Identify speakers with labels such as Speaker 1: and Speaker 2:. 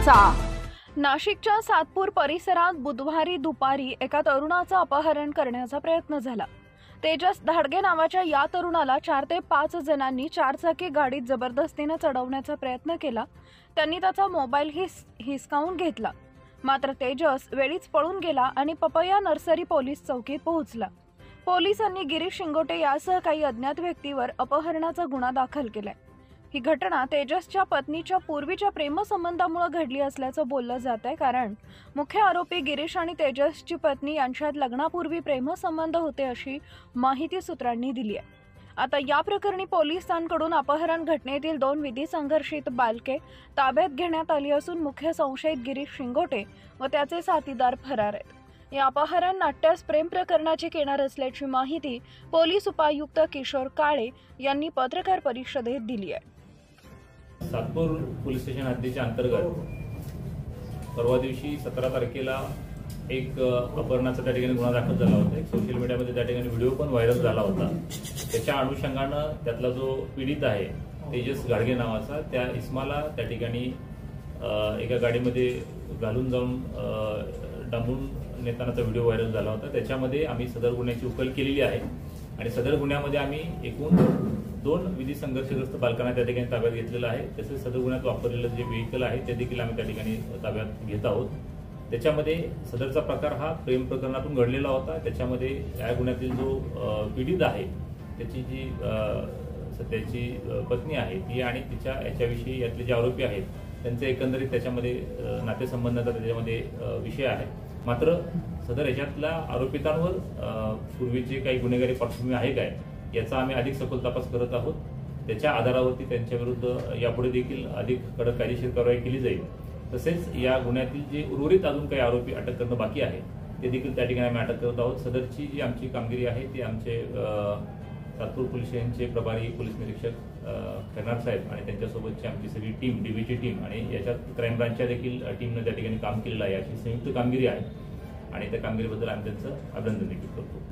Speaker 1: महत्त्वाचा। नाशिकच्या सातपूर परिसरात बुधवारी दुपारी एका तरुणाचं अपहरण करण्याचा प्रयत्न झाला। तेजस धाडगे नावाच्या या तरुणाला 4 ते 5 जणांनी चारचाकी गाडीत जबरदस्तीने चढवण्याचा प्रयत्न केला। त्यांनी त्याचा मोबाईल हिसकावून घेतला। मात्र तेजस वेळीच पळून गेला आणि पपया नर्सरी पोलीस चौकीत पोहोचला। पोलिसांनी गिरीश शिंगोटे यासह काही अज्ञात व्यक्तीवर अपहरणाचा गुन्हा दाखल केलाय। ही घटना तेजसच्या पत्नीच्या पूर्वीच्या प्रेमसंबंधामुळे घडली असल्याचं बोललं जात आहे, कारण मुख्य आरोपी गिरीश आणि तेजसची पत्नी यांच्यात लग्नापूर्वी प्रेमसंबंध होते अशी माहिती सूत्रांनी दिली आहे। आता या प्रकरणी पोलिसांकडून अपहरण घटनेतील 2 विधी संघर्षित बालके ताब्यात घेण्यात आली असून मुख्य संशयित गिरीश शिंगोटे व त्याचे साथीदार फरार आहेत। या अपहरण नाट्यास प्रेम प्रकरणाची किनार असल्याची माहिती पोलीस उपायुक्त किशोर काळे यांनी पत्रकार परिषदेत दिली आहे।
Speaker 2: सातपूर पोलीस स्टेशन हद्दीच्या अंतर्गत परवा दिवशी 17 तारखेला एक अपहरणाचा त्या ठिकाणी गुन्हा दाखल झाला होता। एक सोशल मीडियामध्ये त्या ठिकाणी व्हिडिओ पण व्हायरल झाला होता। त्याच्या अनुषंगानं त्यातला जो पीडित आहे तेजस गाडगे नावाचा, त्या इस्माला त्या ठिकाणी एका गाडीमध्ये घालून जाऊन डांबून नेतानाचा व्हिडिओ व्हायरल झाला होता। त्याच्यामध्ये आम्ही सदर गुन्ह्याची उकल केलेली आहे आणि सदर गुन्ह्यामध्ये आम्ही एकूण 2 विधी संघर्षग्रस्त बालकांना त्या ठिकाणी ताब्यात घेतलेलं आहे। तसेच सदर गुन्ह्यात वापरलेलं जे व्हेकल आहे ते देखील आम्ही त्या ठिकाणी ताब्यात घेत आहोत। त्याच्यामध्ये सदरचा प्रकार हा प्रेम प्रकरणातून घडलेला होता। त्याच्यामध्ये या गुन्ह्यातील जो पीडित आहे त्याची जी सध्याची पत्नी आहे ती आणि तिच्या याच्याविषयी यातले जे आरोपी आहेत त्यांचे एकंदरीत त्याच्यामध्ये नातेसंबंधाचा त्याच्यामध्ये विषय आहे। मात्र सदर याच्यातल्या आरोपितांवर पूर्वीचे काही गुन्हेगारी पार्श्वभूमी आहे काय याचा आम्ही अधिक सखोल तपास करत आहोत। त्याच्या आधारावरती त्यांच्या विरुद्ध यापुढे देखील अधिक कडक कायदेशीर कारवाई केली जाईल। तसेच या गुन्ह्यातील जे उर्वरित अजून काही आरोपी अटक करणं बाकी आहे ते देखील त्या ठिकाणी आम्ही अटक करत आहोत। सदरची जी आमची कामगिरी आहे ती आमचे सातपूर पोलीस स्टेशनचे प्रभारी पोलीस निरीक्षक खैनार साहेब आणि त्यांच्यासोबतची आमची सगळी टीम, डीबीची टीम आणि याच्यात क्राईम ब्रांचच्या देखील टीमने त्या ठिकाणी काम केलेलं आहे। अशी संयुक्त कामगिरी आहे आणि त्या कामगिरीबद्दल आम्ही त्यांचं अभिनंदन देखील करतो।